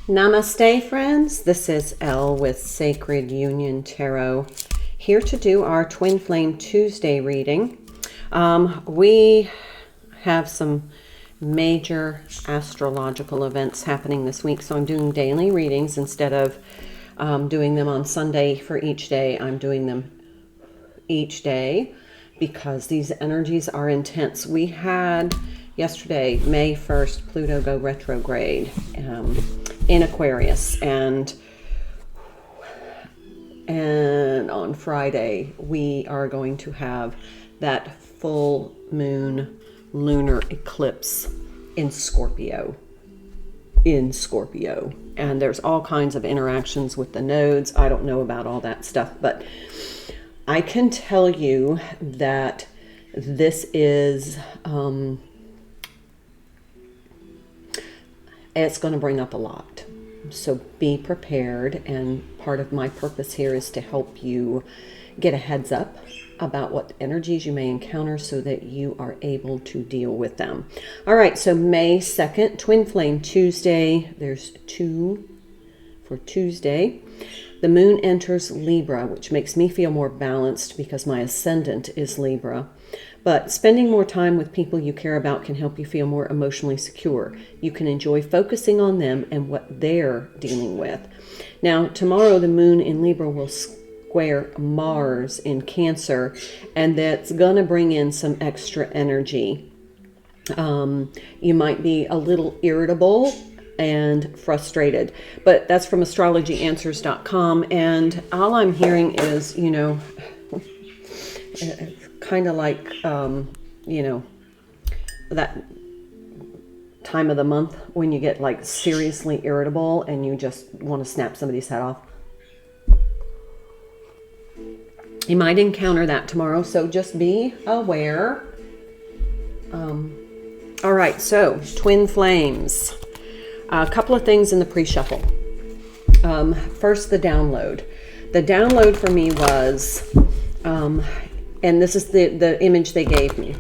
Namaste, friends. This is Elle with Sacred Union Tarot, here to do our Twin Flame Tuesday reading. We have some major astrological events happening this week, so I'm doing daily readings instead of doing them on Sunday for each day. I'm doing them each day because these energies are intense. We had yesterday, May 1st, Pluto go retrograde in Aquarius, and on Friday we are going to have that full moon lunar eclipse in Scorpio. And there's all kinds of interactions with the nodes. I don't know about all that stuff, but I can tell you that this is it's going to bring up a lot. So be prepared, and part of my purpose here is to help you get a heads up about what energies you may encounter so that you are able to deal with them. All right, so May 2nd, Twin Flame Tuesday. There's 2 for Tuesday. The moon enters Libra, which makes me feel more balanced because my ascendant is Libra. But spending more time with people you care about can help you feel more emotionally secure. You can enjoy focusing on them and what they're dealing with. Now, tomorrow the moon in Libra will square Mars in Cancer, and that's going to bring in some extra energy. You might be a little irritable and frustrated, but that's from astrologyanswers.com, and all I'm hearing is, kind of like, that time of the month when you get like seriously irritable and you just want to snap somebody's head off. You might encounter that tomorrow, so just be aware. All right, so Twin Flames. A couple of things in the pre-shuffle. First, the download. The download for me was, and this is the image they gave me.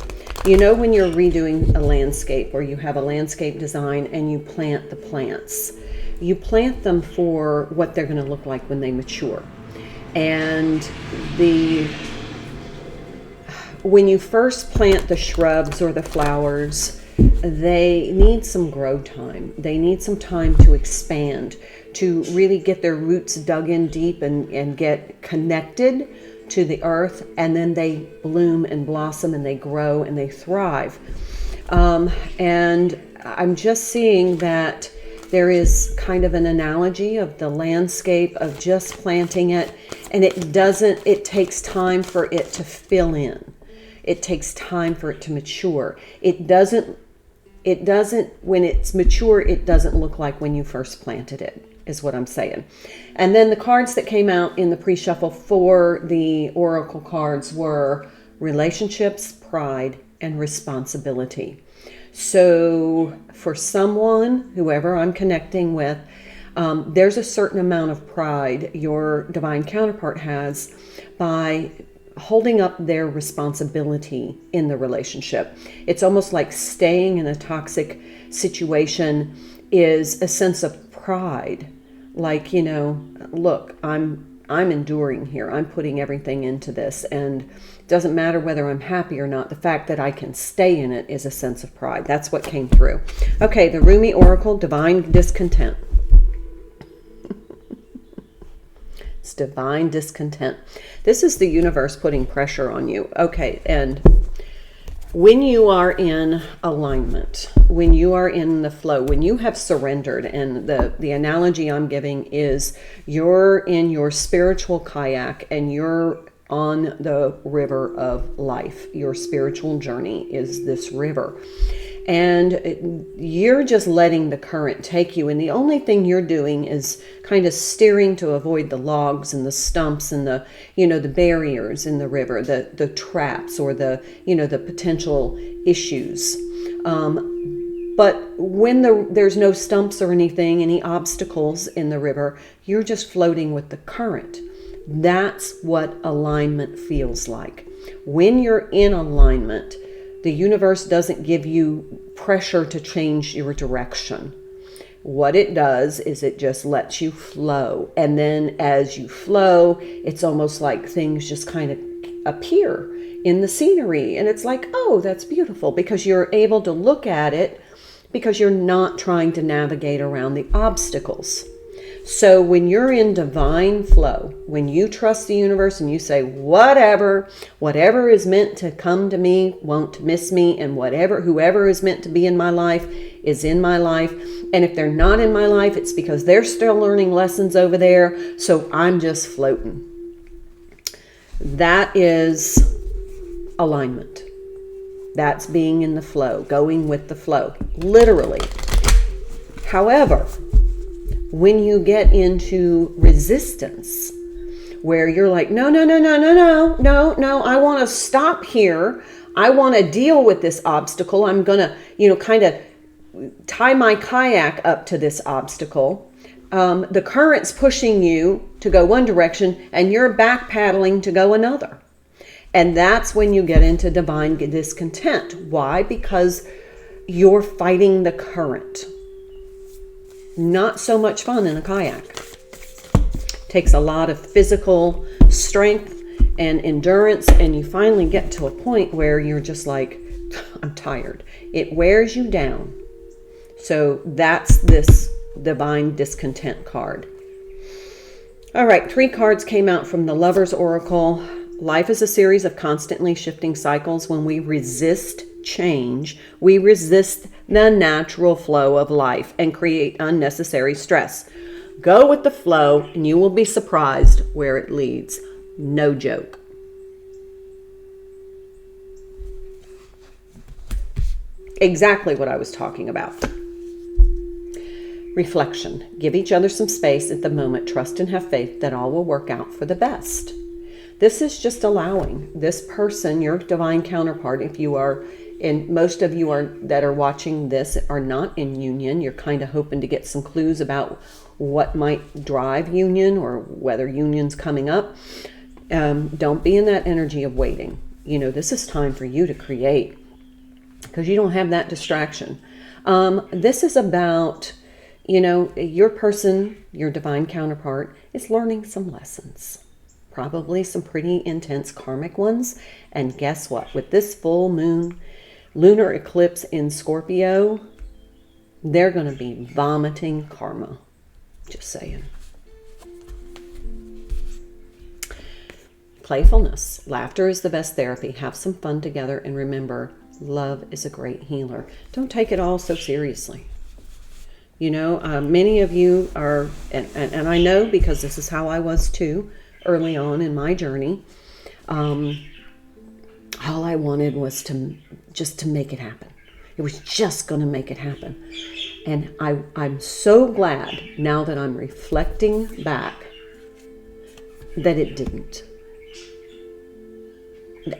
You know when you're redoing a landscape or you have a landscape design and you plant the plants. You plant them for what they're going to look like when they mature. And when you first plant the shrubs or the flowers, they need some grow time. They need some time to expand, to really get their roots dug in deep and get connected to the earth, and then they bloom and blossom and they grow and they thrive. And I'm just seeing that there is kind of an analogy of the landscape of just planting it, and it takes time for it to fill in. It takes time for it to mature. It doesn't, when it's mature, it doesn't look like when you first planted it, is what I'm saying. And then the cards that came out in the pre-shuffle for the oracle cards were relationships, pride, and responsibility. So for someone, whoever I'm connecting with, there's a certain amount of pride your divine counterpart has by holding up their responsibility in the relationship. It's almost like staying in a toxic situation is a sense of pride. Like, look, I'm enduring here. I'm putting everything into this, and it doesn't matter whether I'm happy or not. The fact that I can stay in it is a sense of pride. That's what came through. Okay, the Rumi Oracle, Divine Discontent. It's divine discontent. This is the universe putting pressure on you. Okay, and when you are in alignment, when you are in the flow, when you have surrendered, and the analogy I'm giving is you're in your spiritual kayak and you're on the river of life. Your spiritual journey is this river. And you're just letting the current take you. And the only thing you're doing is kind of steering to avoid the logs and the stumps and the barriers in the river, the traps or the potential issues. But when there's no stumps or any obstacles in the river, you're just floating with the current. That's what alignment feels like. When you're in alignment, the universe doesn't give you pressure to change your direction. What it does is it just lets you flow. And then as you flow, it's almost like things just kind of appear in the scenery. And it's like, oh, that's beautiful, because you're able to look at it because you're not trying to navigate around the obstacles. So when you're in divine flow, when you trust the universe and you say, whatever is meant to come to me won't miss me, and whoever is meant to be in my life is in my life. And if they're not in my life, it's because they're still learning lessons over there. So I'm just floating. That is alignment. That's being in the flow, going with the flow, literally. However, when you get into resistance, where you're like, no, I want to stop here. I want to deal with this obstacle. I'm going to, kind of tie my kayak up to this obstacle. The current's pushing you to go one direction and you're back paddling to go another. And that's when you get into divine discontent. Why? Because you're fighting the current. Not so much fun in a kayak. Takes a lot of physical strength and endurance, and you finally get to a point where you're just like, I'm tired. It wears you down. So that's this divine discontent card. All right, 3 cards came out from the Lover's Oracle. Life is a series of constantly shifting cycles. When we resist change, we resist the natural flow of life and create unnecessary stress. Go with the flow and you will be surprised where it leads. No joke. Exactly what I was talking about. Reflection. Give each other some space at the moment. Trust and have faith that all will work out for the best. This is just allowing this person, your divine counterpart, if you are, and most of you that are watching this are not in union, you're kind of hoping to get some clues about what might drive union or whether union's coming up. Don't be in that energy of waiting. This is time for you to create, because you don't have that distraction. This is about, your person, your divine counterpart, is learning some lessons. Probably some pretty intense karmic ones. And guess what? With this full moon, lunar eclipse in Scorpio, they're going to be vomiting karma. Just saying. Playfulness. Laughter is the best therapy. Have some fun together, and remember, love is a great healer. Don't take it all so seriously. Many of you are, and I know because this is how I was too, early on in my journey. All I wanted was to make it happen. It was just going to make it happen. And I'm so glad now that I'm reflecting back that it didn't.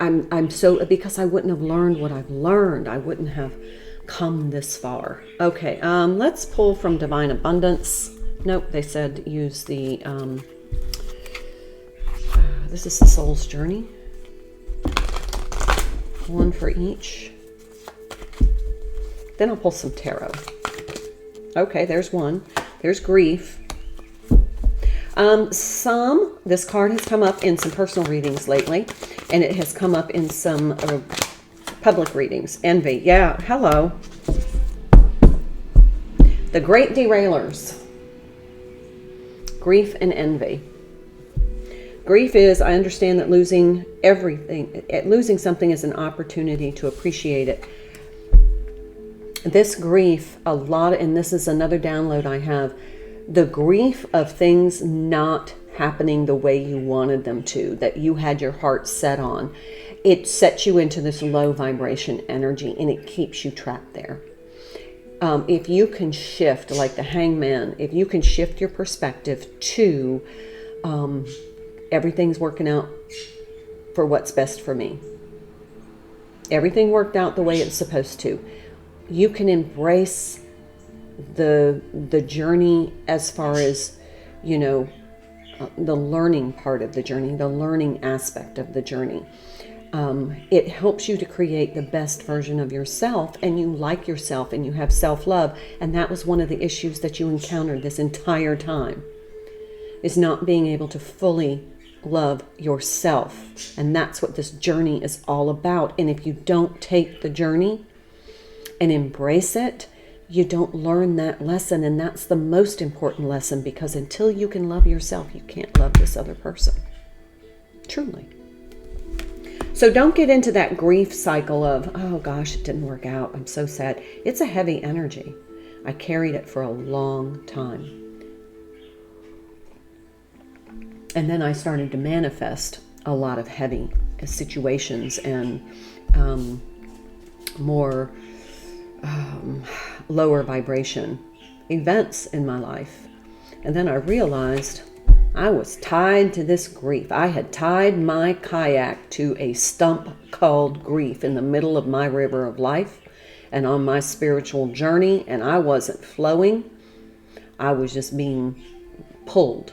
I'm so, because I wouldn't have learned what I've learned. I wouldn't have come this far. Okay, let's pull from Divine Abundance. Nope, they said use the, this is the Soul's Journey. One for each. Then I'll pull some tarot. Okay, there's one. There's grief. This card has come up in some personal readings lately, and it has come up in some public readings. Envy. Yeah, hello. The Great Derailers. Grief and envy. Grief is, I understand that losing something is an opportunity to appreciate it. This grief, and this is another download I have, the grief of things not happening the way you wanted them to, that you had your heart set on, it sets you into this low vibration energy, and it keeps you trapped there. If you can shift, like the Hangman, if you can shift your perspective to everything's working out for what's best for me. Everything worked out the way it's supposed to. You can embrace the journey as far as, the learning part of the journey, the learning aspect of the journey. It helps you to create the best version of yourself, and you like yourself and you have self-love. And that was one of the issues that you encountered this entire time, is not being able to fully love yourself. And that's what this journey is all about. And if you don't take the journey and embrace it, you don't learn that lesson. And that's the most important lesson, because until you can love yourself, you can't love this other person. Truly. So don't get into that grief cycle of, oh gosh, it didn't work out, I'm so sad. It's a heavy energy. I carried it for a long time. And then I started to manifest a lot of heavy situations and more lower vibration events in my life. And then I realized I was tied to this grief. I had tied my kayak to a stump called grief in the middle of my river of life and on my spiritual journey, and I wasn't flowing. I was just being pulled.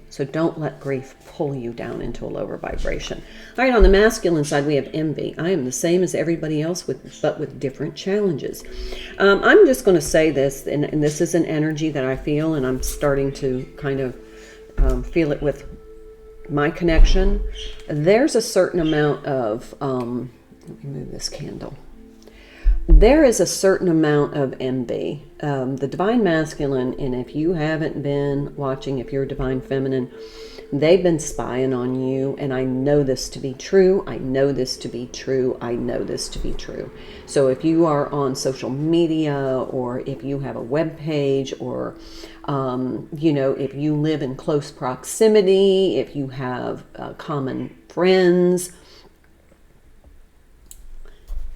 So don't let grief pull you down into a lower vibration. All right, on the masculine side, we have envy. I am the same as everybody else, but with different challenges. I'm just going to say this, and this is an energy that I feel, and I'm starting to kind of feel it with my connection. There's a certain amount of, let me move this candle. There is a certain amount of envy. The divine masculine, and if you haven't been watching, if you're a divine feminine, they've been spying on you, and I know this to be true. I know this to be true. I know this to be true. So if you are on social media, or if you have a web page, or if you live in close proximity, if you have common friends,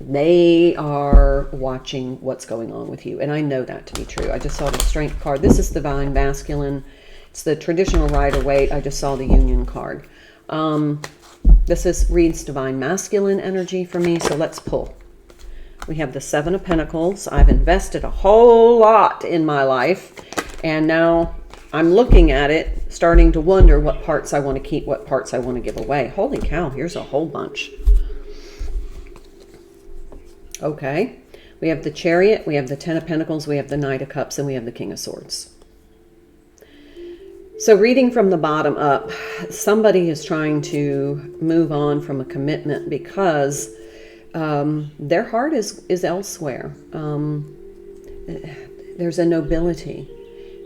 they are watching what's going on with you. And I know that to be true. I just saw the Strength card. This is Divine Masculine. It's the traditional Rider-Waite. I just saw the Union card. This reads Divine Masculine energy for me. So let's pull. We have the Seven of Pentacles. I've invested a whole lot in my life. And now I'm looking at it, starting to wonder what parts I want to keep, what parts I want to give away. Holy cow, here's a whole bunch. Okay, we have the Chariot, we have the Ten of Pentacles, we have the Knight of Cups, and we have the King of Swords. So reading from the bottom up, somebody is trying to move on from a commitment because their heart is elsewhere. There's a nobility.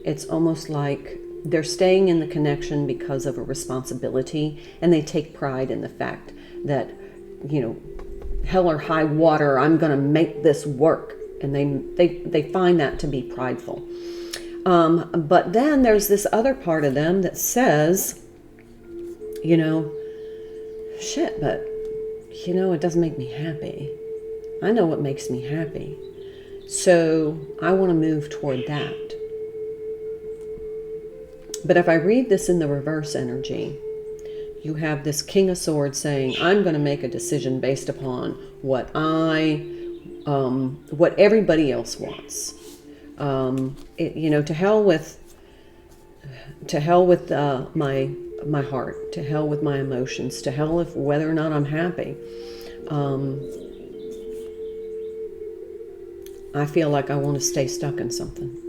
It's almost like they're staying in the connection because of a responsibility, and they take pride in the fact that, hell or high water, I'm going to make this work. And they find that to be prideful. But then there's this other part of them that says, shit, but, it doesn't make me happy. I know what makes me happy. So I want to move toward that. But if I read this in the reverse energy, you have this King of Swords saying, I'm going to make a decision based upon what what everybody else wants. To hell with my heart, to hell with my emotions, to hell with whether or not I'm happy. I feel like I want to stay stuck in something.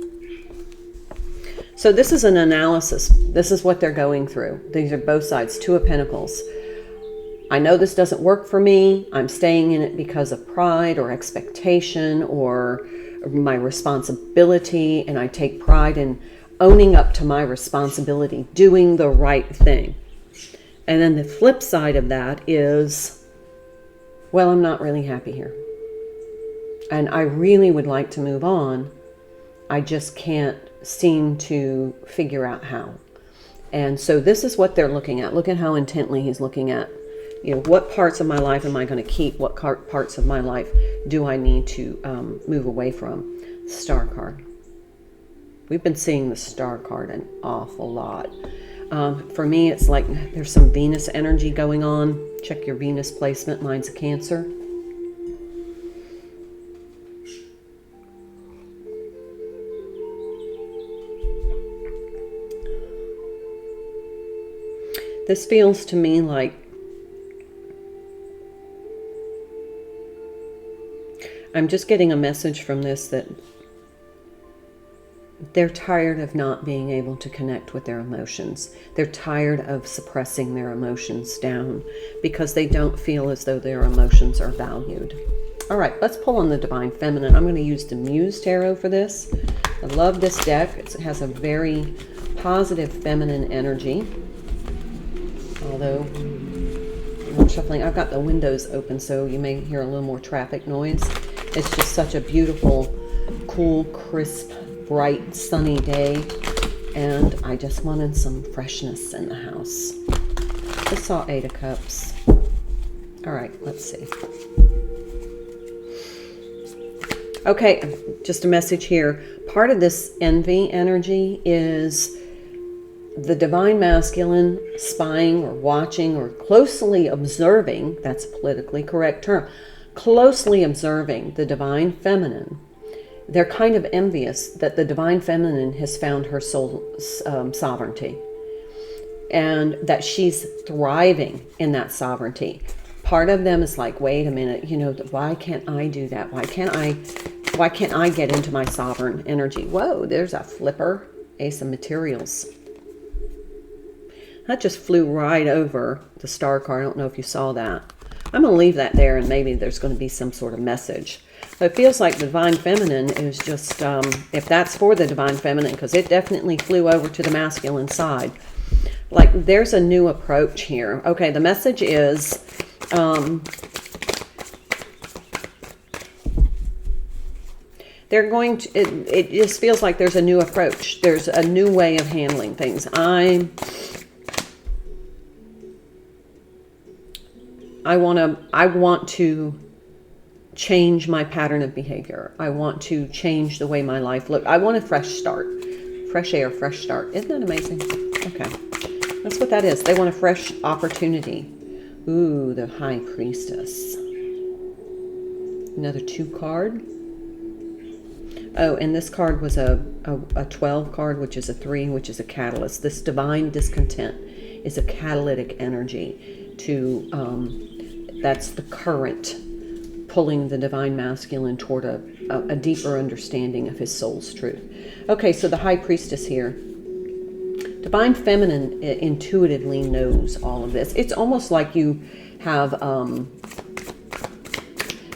So this is an analysis. This is what they're going through. These are both sides. Two of Pentacles. I know this doesn't work for me. I'm staying in it because of pride or expectation or my responsibility. And I take pride in owning up to my responsibility, doing the right thing. And then the flip side of that is, well, I'm not really happy here. And I really would like to move on. I just can't seem to figure out how. And so this is what they're looking at. Look at how intently he's looking at, what parts of my life am I going to keep? What parts of my life do I need to move away from? Star card. We've been seeing the Star card an awful lot. For me, it's like there's some Venus energy going on. Check your Venus placement. Mine's a Cancer. This feels to me like I'm just getting a message from this that they're tired of not being able to connect with their emotions. They're tired of suppressing their emotions down because they don't feel as though their emotions are valued. All right, let's pull on the Divine Feminine. I'm going to use the Muse Tarot for this. I love this deck. It has a very positive feminine energy. Although, I'm shuffling. I've got the windows open, so you may hear a little more traffic noise. It's just such a beautiful, cool, crisp, bright, sunny day. And I just wanted some freshness in the house. I saw 8 of Cups. All right, let's see. Okay, just a message here. Part of this envy energy is the Divine Masculine spying or watching or closely observing, that's a politically correct term, closely observing the Divine Feminine. They're kind of envious that the Divine Feminine has found her soul sovereignty and that she's thriving in that sovereignty. Part of them is like, wait a minute, you know, why can't I do that? Why can't I get into my sovereign energy? Whoa, there's a flipper, Ace of Materials. That just flew right over the star card. I don't know if you saw that. I'm going to leave that there, and maybe there's going to be some sort of message. But it feels like the Divine Feminine is just, if that's for the Divine Feminine, because it definitely flew over to the masculine side. Like, there's a new approach here. Okay, the message is, they're going to, it just feels like there's a new approach. There's a new way of handling things. I want to change my pattern of behavior. I want to change the way my life looks. I want a fresh start. Fresh air, fresh start. Isn't that amazing? Okay. That's what that is. They want a fresh opportunity. Ooh, the High Priestess. Another 2 card. Oh, and this card was a 12 card, which is a 3, which is a catalyst. This divine discontent is a catalytic energy to, that's the current pulling the Divine Masculine toward a deeper understanding of his soul's truth. Okay, so the High Priestess here. Divine Feminine intuitively knows all of this. It's almost like you have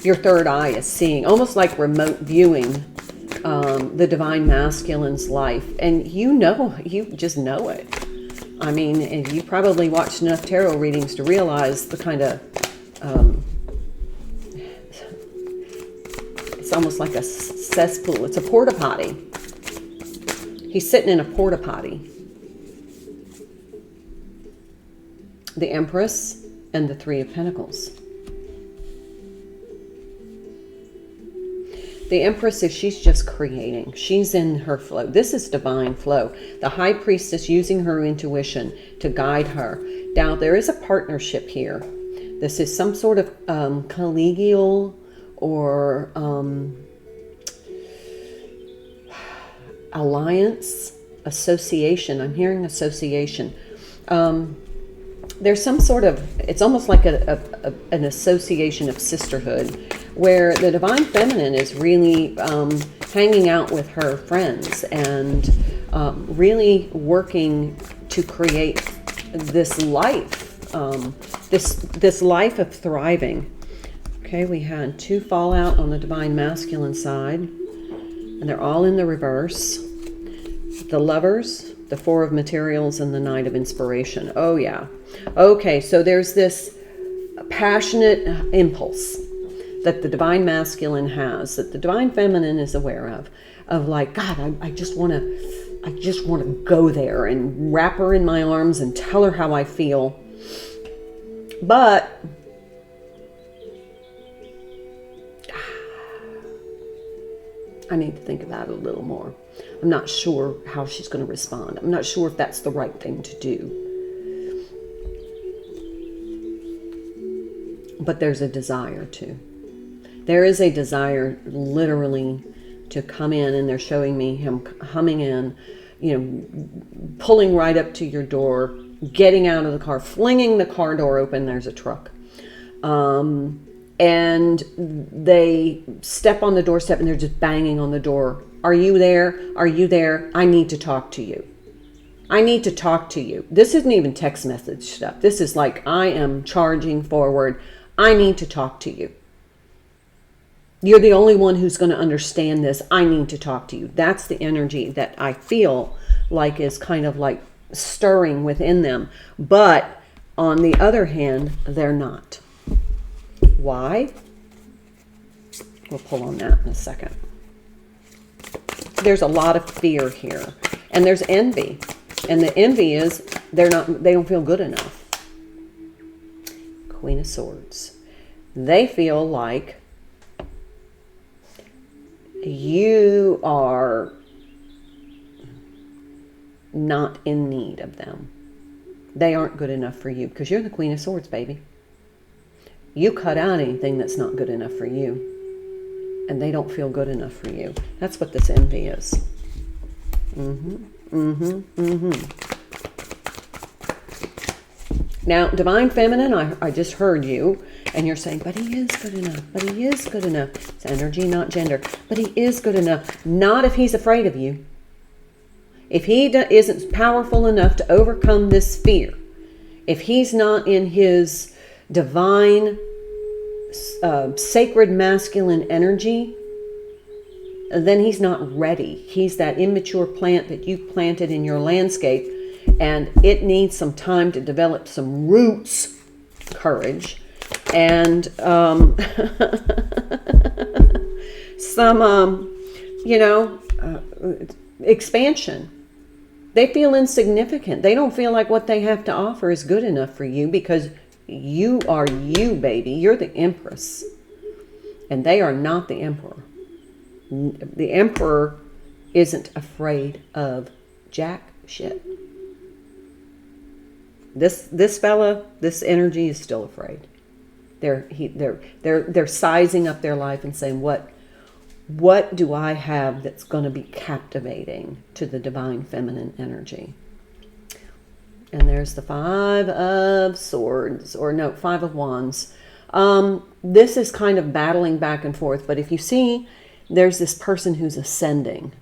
your third eye is seeing, almost like remote viewing the Divine Masculine's life. And you just know it. I mean, and you probably watched enough tarot readings to realize the kind of, it's almost like a cesspool. It's a porta potty. He's sitting in a porta potty. The Empress and the 3 of Pentacles. The Empress is, she's just creating. She's in her flow. This is divine flow. The High Priestess using her intuition to guide her. Now, there is a partnership here. This is some sort of collegial or alliance, association. I'm hearing association. There's some sort of, it's almost like an association of sisterhood where the Divine Feminine is really hanging out with her friends and really working to create this life, this life of thriving. Okay, we had 2 fallout on the Divine Masculine side, and they're all in the reverse. The Lovers, the 4 of Materials, and the Knight of Inspiration. Oh, yeah. Okay, so there's this passionate impulse that the Divine Masculine has, that the Divine Feminine is aware of like, God, I just want to go there and wrap her in my arms and tell her how I feel. But I need to think about it a little more. I'm not sure how she's going to respond. I'm not sure if that's the right thing to do. But there's a desire to. There is a desire literally to come in, and they're showing me him humming in, you know, pulling right up to your door, getting out of the car, flinging the car door open. There's a truck. and they step on the doorstep and they're just banging on the door. Are you there? Are you there? I need to talk to you. I need to talk to you. This isn't even text message stuff. This is like, I am charging forward. I need to talk to you. You're the only one who's going to understand this. I need to talk to you. That's the energy that I feel like is kind of like stirring within them. But on the other hand, they're not. Why? We'll pull on that in a second. There's a lot of fear here, and there's envy. And the envy is they don't feel good enough. Queen of Swords. They feel like you are not in need of them. They aren't good enough for you because you're the Queen of Swords, baby. You cut out anything that's not good enough for you, and they don't feel good enough for you. That's what this envy is. Now, Divine Feminine, I just heard you, and you're saying, but he is good enough, but he is good enough. It's energy, not gender. But he is good enough. Not if he's afraid of you. If he isn't powerful enough to overcome this fear, if he's not in his divine, sacred masculine energy, then he's not ready. He's that immature plant that you planted in your landscape, and it needs some time to develop some roots, courage, and some, expansion. They feel insignificant. They don't feel like what they have to offer is good enough for you because you are you, baby. You're the Empress. And they are not the Emperor. The Emperor isn't afraid of jack shit. This fella, this energy is still afraid. They're sizing up their life and saying, what do I have that's going to be captivating to the Divine Feminine energy? And there's the Five of Swords, or no, Five of Wands. This is kind of battling back and forth, but if you see, there's this person who's ascending,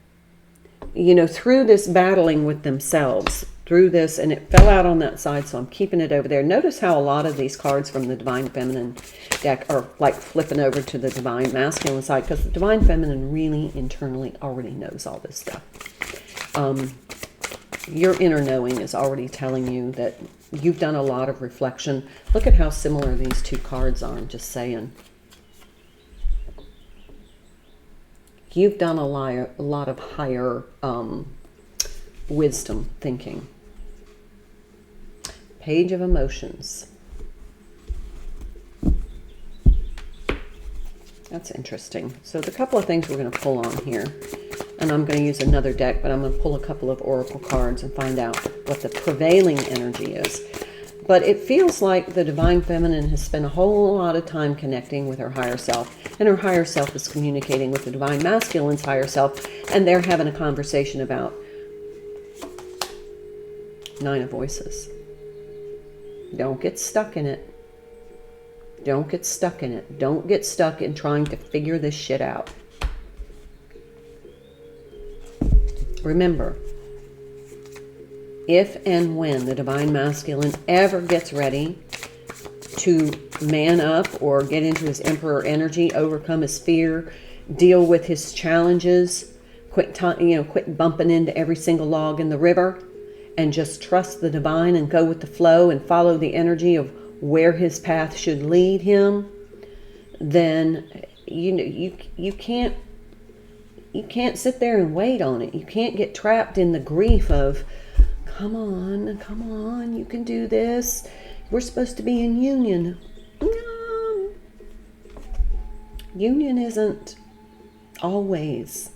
through this battling with themselves, through this, and it fell out on that side, so I'm keeping it over there. Notice how a lot of these cards from the Divine Feminine deck are like flipping over to the Divine Masculine side, because the Divine Feminine really internally already knows all this stuff. Your inner knowing is already telling you that you've done a lot of reflection. Look at how similar these two cards are, I'm just saying. You've done a lot of higher wisdom thinking. Page of Emotions. That's interesting. So the couple of things we're going to pull on here, and I'm going to use another deck, but I'm going to pull a couple of oracle cards and find out what the prevailing energy is. But it feels like the Divine Feminine has spent a whole lot of time connecting with her higher self, and her higher self is communicating with the Divine Masculine's higher self, and they're having a conversation about Nine of Voices. Don't get stuck in it. Don't get stuck in it. Don't get stuck in trying to figure this shit out. Remember, if and when the Divine Masculine ever gets ready to man up or get into his Emperor energy, overcome his fear, deal with his challenges, quit bumping into every single log in the river, and just trust the divine and go with the flow and follow the energy of where his path should lead him, then you can't sit there and wait on it. You can't get trapped in the grief of, come on, you can do this. We're supposed to be in union. No. Union isn't always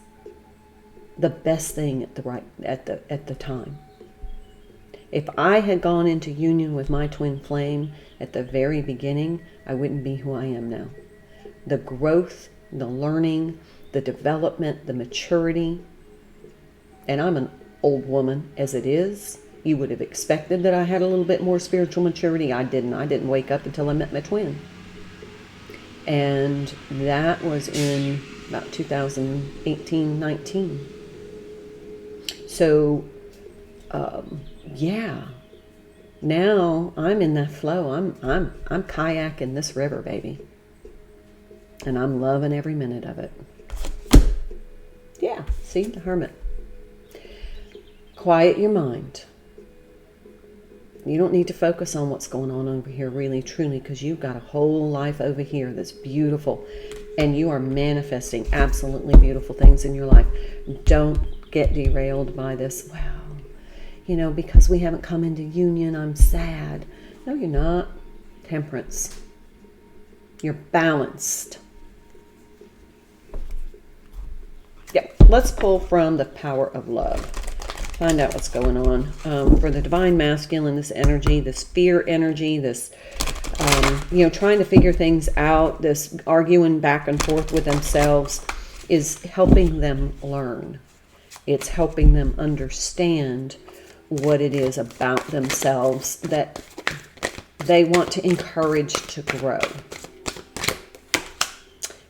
the best thing at the time. If I had gone into union with my twin flame at the very beginning, I wouldn't be who I am now. The growth, the learning, the development, the maturity, and I'm an old woman as it is. You would have expected that I had a little bit more spiritual maturity. I didn't. I didn't wake up until I met my twin. And that was in about 2018, 19. So, yeah. Now I'm in that flow. I'm kayaking this river, baby. And I'm loving every minute of it. Yeah, see, the Hermit. Quiet your mind. You don't need to focus on what's going on over here, really, truly, because you've got a whole life over here that's beautiful. And you are manifesting absolutely beautiful things in your life. Don't get derailed by this. Wow, you know, because we haven't come into union, I'm sad. No, you're not. Temperance. You're balanced. Yep, let's pull from the power of love. Find out what's going on. For the divine masculine, this energy, this fear energy, this, you know, trying to figure things out, this arguing back and forth with themselves is helping them learn. It's helping them understand what it is about themselves that they want to encourage to grow.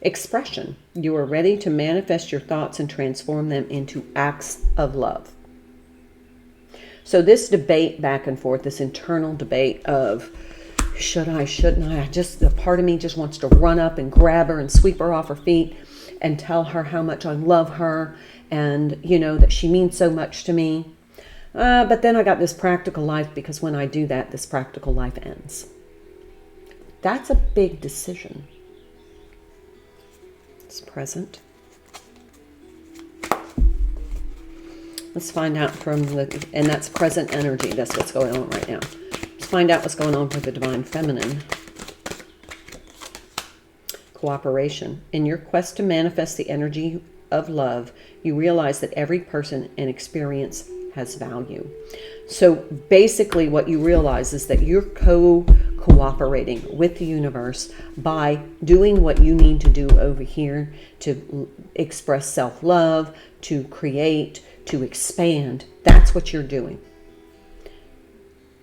Expression. You are ready to manifest your thoughts and transform them into acts of love. So this debate back and forth, this internal debate of should I, shouldn't I? A part of me just wants to run up and grab her and sweep her off her feet and tell her how much I love her and, you know, that she means so much to me. But then I got this practical life, because when I do that, this practical life ends. That's a big decision. It's present. Let's find out from the, and that's present energy. That's what's going on right now. Let's find out what's going on for the divine feminine. Cooperation. In your quest to manifest the energy of love, you realize that every person and experience has value. So basically what you realize is that you're cooperating with the universe by doing what you need to do over here to express self-love, to create, to expand. That's what you're doing.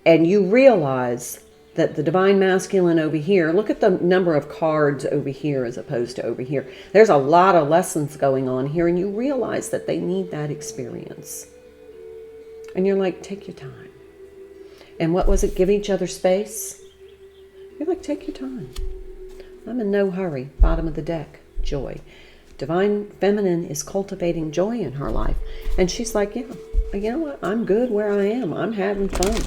And you realize that the divine masculine over here, look at the number of cards over here as opposed to over here. There's a lot of lessons going on here, and you realize that they need that experience. And you're like, take your time. And what was it? Give each other space. You're like, take your time. I'm in no hurry. Bottom of the deck. Joy. Divine feminine is cultivating joy in her life. And she's like, yeah, you know what? I'm good where I am. I'm having fun.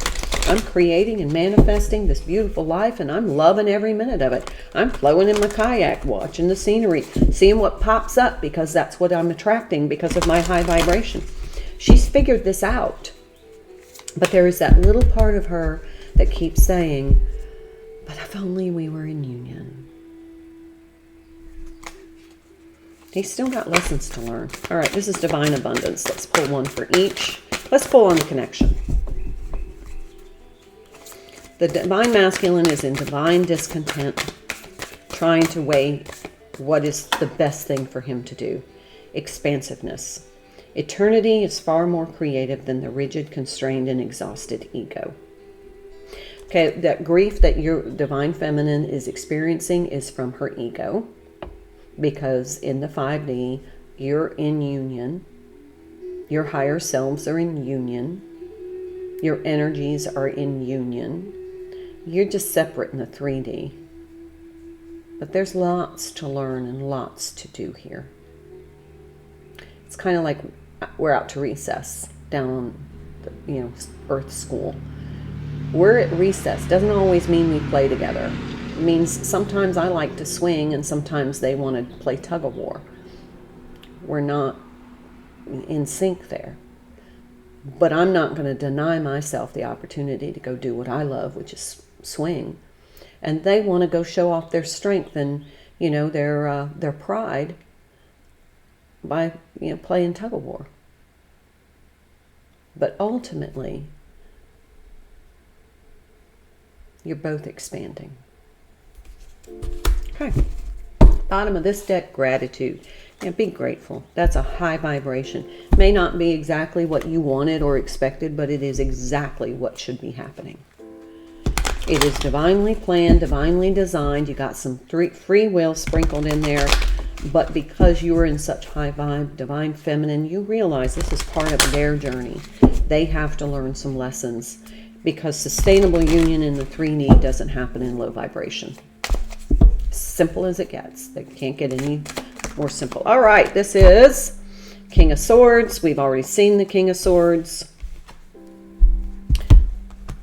I'm creating and manifesting this beautiful life, and I'm loving every minute of it. I'm flowing in my kayak, watching the scenery, seeing what pops up, because that's what I'm attracting because of my high vibration. She's figured this out. But there is that little part of her that keeps saying, but if only we were in union. He's still got lessons to learn. All right, this is divine abundance. Let's pull one for each. Let's pull on the connection. The divine masculine is in divine discontent, trying to weigh what is the best thing for him to do. Expansiveness. Eternity is far more creative than the rigid, constrained, and exhausted ego. Okay, that grief that your divine feminine is experiencing is from her ego, because in the 5D, you're in union. Your higher selves are in union. Your energies are in union. You're just separate in the 3D. But there's lots to learn and lots to do here. It's kind of like we're out to recess down on the, Earth school. We're at recess. Doesn't always mean we play together. It means sometimes I like to swing and sometimes they want to play tug of war. We're not in sync there. But I'm not going to deny myself the opportunity to go do what I love, which is swing. And they want to go show off their strength and, their pride by, playing tug of war. But ultimately, you're both expanding. Okay. Bottom of this deck, gratitude. Be grateful. That's a high vibration. May not be exactly what you wanted or expected, but it is exactly what should be happening. It is divinely planned, divinely designed. You got some free will sprinkled in there. But because you are in such high vibe, divine feminine, you realize this is part of their journey. They have to learn some lessons because sustainable union in the 3D doesn't happen in low vibration. Simple as it gets. They can't get any more simple. All right, this is King of Swords. We've already seen the King of Swords.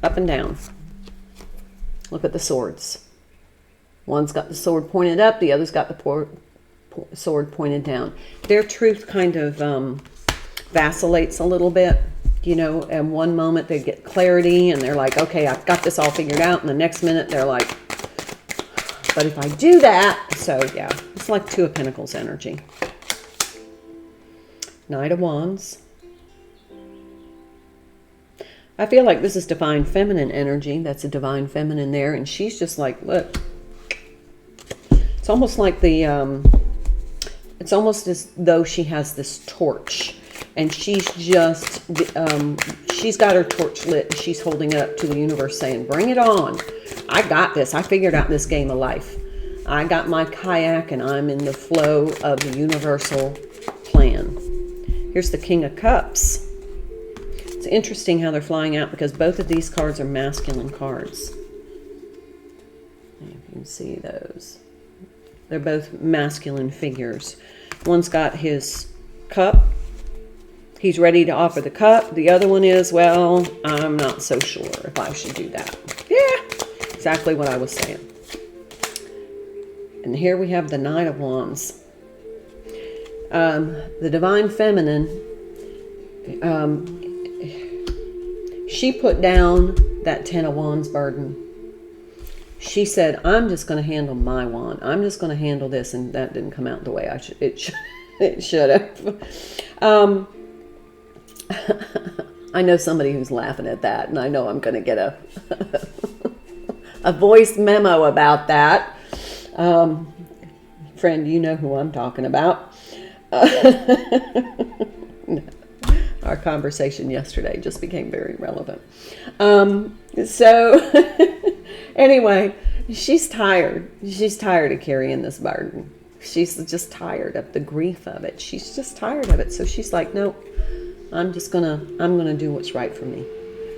Up and down. Look at the swords. One's got the sword pointed up, the other's got the sword pointed down. Their truth kind of vacillates a little bit, you know, and one moment they get clarity and they're like, okay, I've got this all figured out, and the next minute they're like, but if I do that, so yeah, it's like Two of Pentacles energy. Knight of Wands. I feel like this is divine feminine energy. That's a divine feminine there, and she's just like, look, it's almost like the it's almost as though she has this torch, and she's just, she's got her torch lit, and she's holding it up to the universe saying, bring it on. I got this. I figured out this game of life. I got my kayak, and I'm in the flow of the universal plan. Here's the King of Cups. It's interesting how they're flying out because both of these cards are masculine cards. If you can see those. They're both masculine figures. One's got his cup. He's ready to offer the cup. The other one is, well, I'm not so sure if I should do that. Yeah, exactly what I was saying. And here we have the Knight of Wands. The Divine Feminine, she put down that Ten of Wands burden. She said, I'm just going to handle my wand. I'm just going to handle this. And that didn't come out the way it should have. I know somebody who's laughing at that. And I know I'm going to get a voice memo about that. Friend, you know who I'm talking about. Our conversation yesterday just became very relevant. Anyway, she's tired. She's tired of carrying this burden. She's just tired of the grief of it. She's just tired of it. So she's like, no, I'm gonna do what's right for me.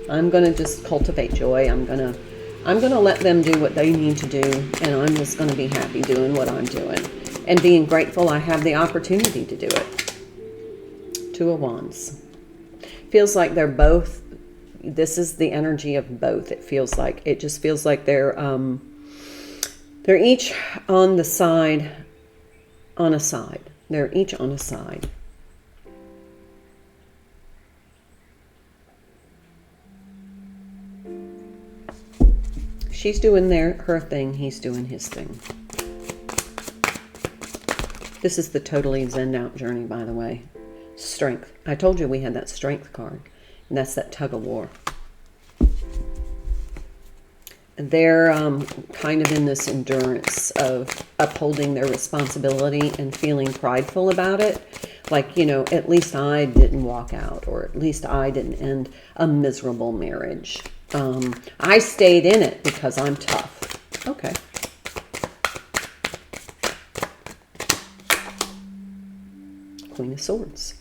I'm gonna just cultivate joy. I'm gonna let them do what they need to do, and I'm just gonna be happy doing what I'm doing and being grateful I have the opportunity to do it. Two of Wands. Feels like they're both, this is the energy of both. It just feels like they're each on the side, on a side. They're each on a side. She's doing her thing, he's doing his thing. This is the totally zen out journey, by the way. Strength. I told you we had that strength card, and that's that tug of war. They're kind of in this endurance of upholding their responsibility and feeling prideful about it. Like, you know, at least I didn't walk out, or at least I didn't end a miserable marriage. I stayed in it because I'm tough. Okay. Queen of Swords.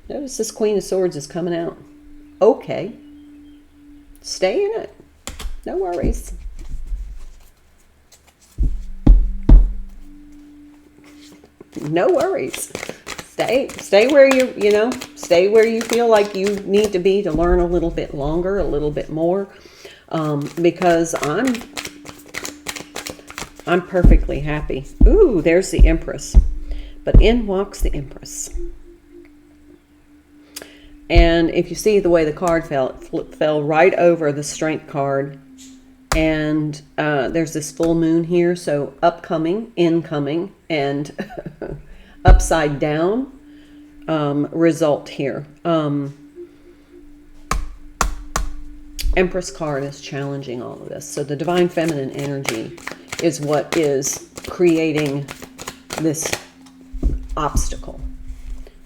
Notice this Queen of Swords is coming out. Okay. Stay in it. No worries. No worries. Stay where stay where you feel like you need to be to learn a little bit longer, a little bit more. Because I'm perfectly happy. Ooh, there's the Empress. But in walks the Empress. And if you see the way the card fell, it fell right over the Strength card. And there's this full moon here. So upcoming, incoming, and upside down result here. Empress card is challenging all of this. So the Divine Feminine energy is what is creating this obstacle.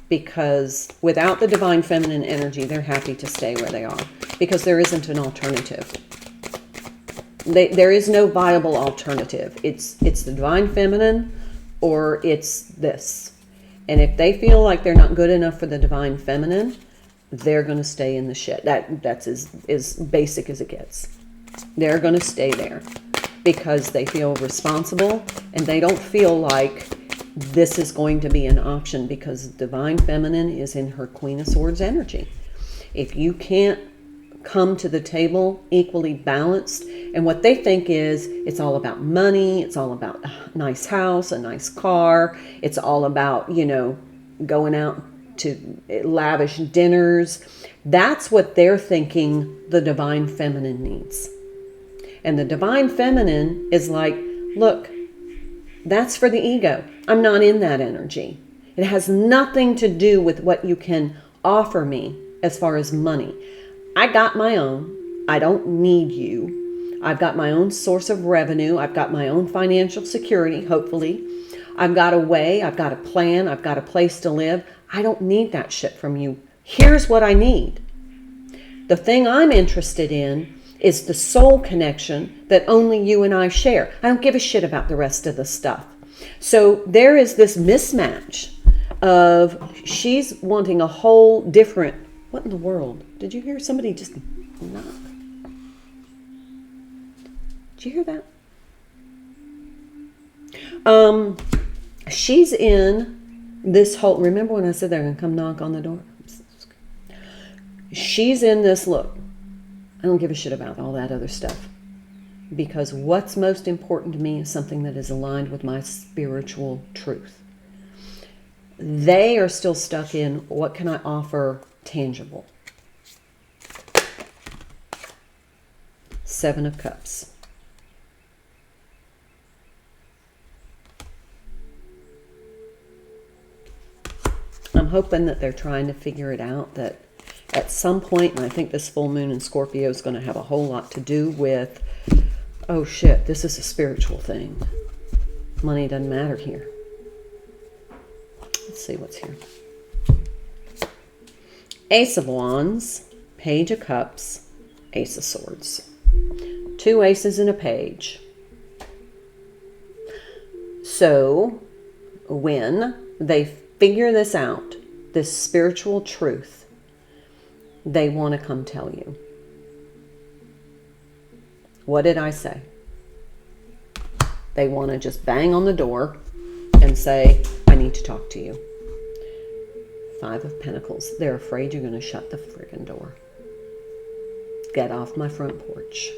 Because without the Divine Feminine energy, they're happy to stay where they are. Because there isn't an alternative. There is no viable alternative. It's the divine feminine or it's this. And if they feel like they're not good enough for the divine feminine, they're going to stay in the shit. That's as basic as it gets. They're going to stay there because they feel responsible and they don't feel like this is going to be an option, because divine feminine is in her Queen of Swords energy. If you can't come to the table equally balanced, and what they think is it's all about money, it's all about a nice house, a nice car, it's all about, going out to lavish dinners. That's what they're thinking the divine feminine needs. And the divine feminine is like, look, that's for the ego. I'm not in that energy. It has nothing to do with what you can offer me as far as money. I got my own. I don't need you. I've got my own source of revenue. I've got my own financial security, hopefully. I've got a way. I've got a plan. I've got a place to live. I don't need that shit from you. Here's what I need. The thing I'm interested in is the soul connection that only you and I share. I don't give a shit about the rest of the stuff. So there is this mismatch of she's wanting a whole different... What in the world? Did you hear somebody just knock? Did you hear that? She's in this whole... Remember when I said they're going to come knock on the door? She's in this, look, I don't give a shit about all that other stuff, because what's most important to me is something that is aligned with my spiritual truth. They are still stuck in, what can I offer tangible? Seven of Cups. I'm hoping that they're trying to figure it out, that at some point, and I think this full moon in Scorpio is going to have a whole lot to do with, oh shit, this is a spiritual thing. Money doesn't matter here. Let's see what's here. Ace of Wands, Page of Cups, Ace of Swords. Two aces and a page. So when they figure this out, this spiritual truth, they want to come tell you. What did I say? They want to just bang on the door and say, I need to talk to you. Five of Pentacles. They're afraid you're going to shut the friggin' door. Get off my front porch.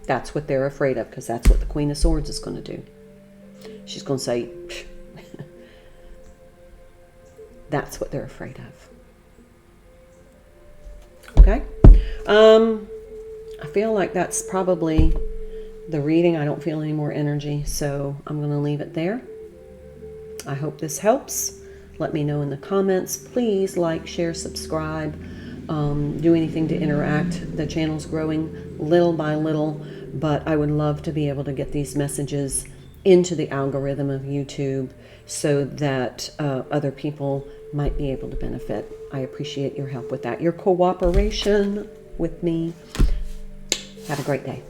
That's what they're afraid of, because that's what the Queen of Swords is going to do. She's going to say, that's what they're afraid of. Okay. I feel like that's probably the reading. I don't feel any more energy, so I'm going to leave it there. I hope this helps. Let me know in the comments. Please like, share, subscribe. Do anything to interact. The channel's growing little by little, but I would love to be able to get these messages into the algorithm of YouTube so that other people might be able to benefit. I appreciate your help with that, your cooperation with me. Have a great day.